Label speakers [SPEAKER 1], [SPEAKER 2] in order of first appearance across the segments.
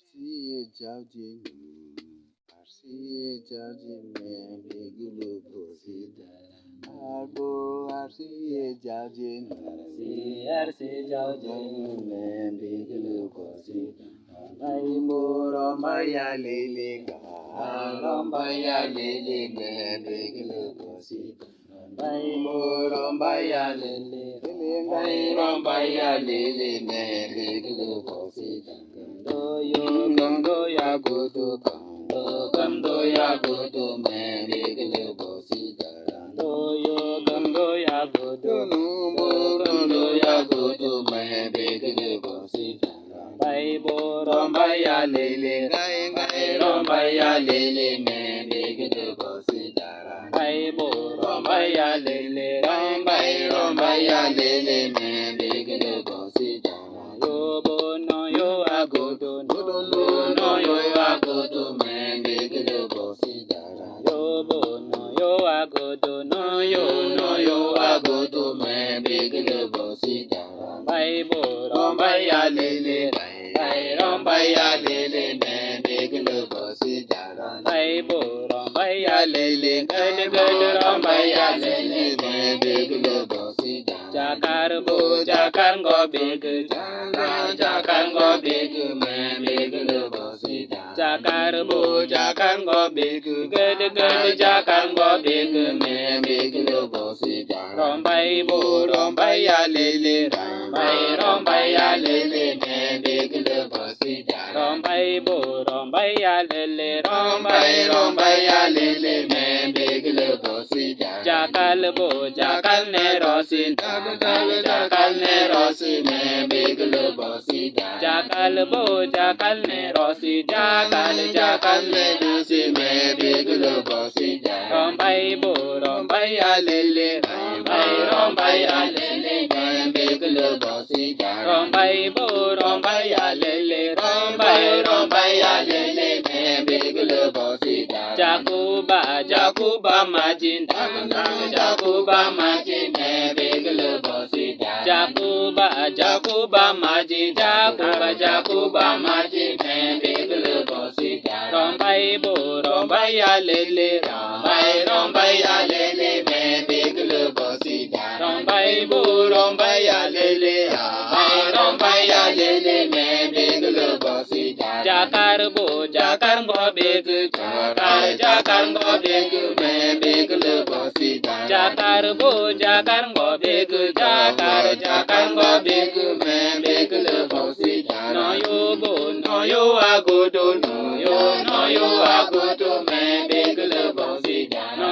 [SPEAKER 1] Arsiye jauje Arsiye jauje mein begulo bosida Arbo arsiye jauje Arsiye jauje mein begulo bosida Rombaya lele ga Rombaya lele mein begulo bosida Rombaya lele Rombaya lele mein begulo bosida Kando ya godo kando ya godo me begele bosida kando ya godo kando ya godo me begele bosida romba ya lele romba ya lele me begele bosida romba ya lele romba ya lele me begele bosida yo agodo no yo agodo me begele bosida yo agodo no yo agodo me begele bosida romba ya lele me begele bosida romba ya lele romba ya lele me begele bosida jakar go beg jakar go beg me begele bosida jakar go beg ged jakar go beg me begele bosida romba ya lele me begele bosida romba ya lele me begele bosida jakal ne rosin me begele bosida jakal ne rosin jakal ne rosin me begele bosida romba ya lele me begele bosida romba ya lele me begele bosida jakuba majin me begele bosida jakuba majin me begele bosida romba ya lele me begele bosida romba ya lele me begele bosida jakar go beg me begele bosida jakar go beg me begele bosida no yo agodo me begele bosida no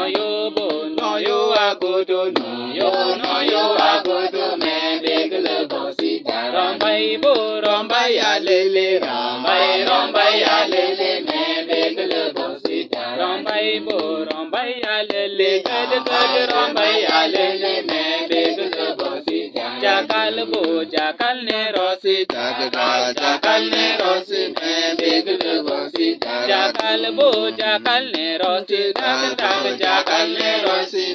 [SPEAKER 1] yo agodo me begele bosida romba ya lele me begele bosida romba ya lele romba ya lele me begele bosida jakal ne rosida jakal ne me begele bosida jakal ne rosida jakal ne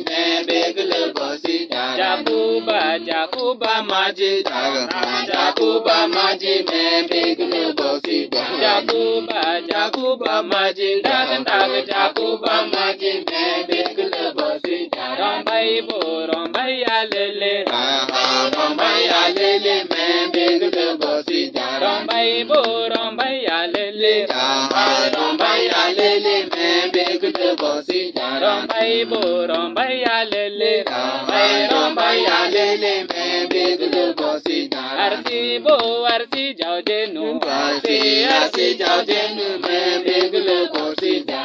[SPEAKER 1] me begele bosida jakuba maji me begele bosida jakuba maji jakuba maji me begele bosida romba ya lele me begele bosida romba ya lele me begele bosida romba ya lele me begele bosida arsi jaujenu me begele bosida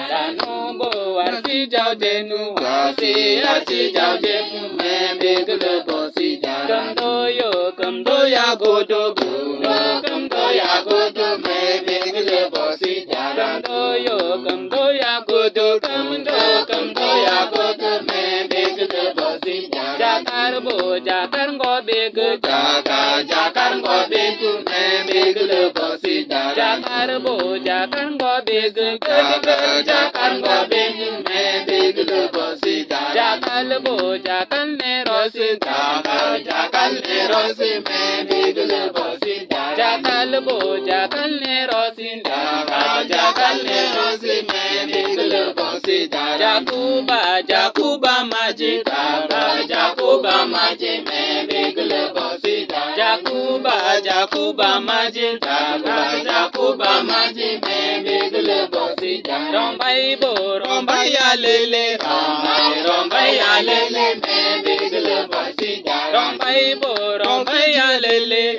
[SPEAKER 1] arsi jaujenu me begele bosida kamdo ya godo me begele bosida kamdo ya godo me begele bosida jakar go beg me begele bosida jakar go beg me begele bosida dara
[SPEAKER 2] Jakal bo jakal ne rosi
[SPEAKER 1] jakal ne rosi me bigule bosi dara
[SPEAKER 2] Jakal bo jakal ne rosi
[SPEAKER 1] jakal ne rosi me bigule bosi dara
[SPEAKER 2] Jakuba maji
[SPEAKER 1] Jakuba maji me bigule bosi dara
[SPEAKER 2] Jakuba maji
[SPEAKER 1] Jakuba maji me bigule bosi dara
[SPEAKER 2] Rombai ya lele
[SPEAKER 1] Rombai ya lele me bigule bosi dara
[SPEAKER 2] Rombai ya lele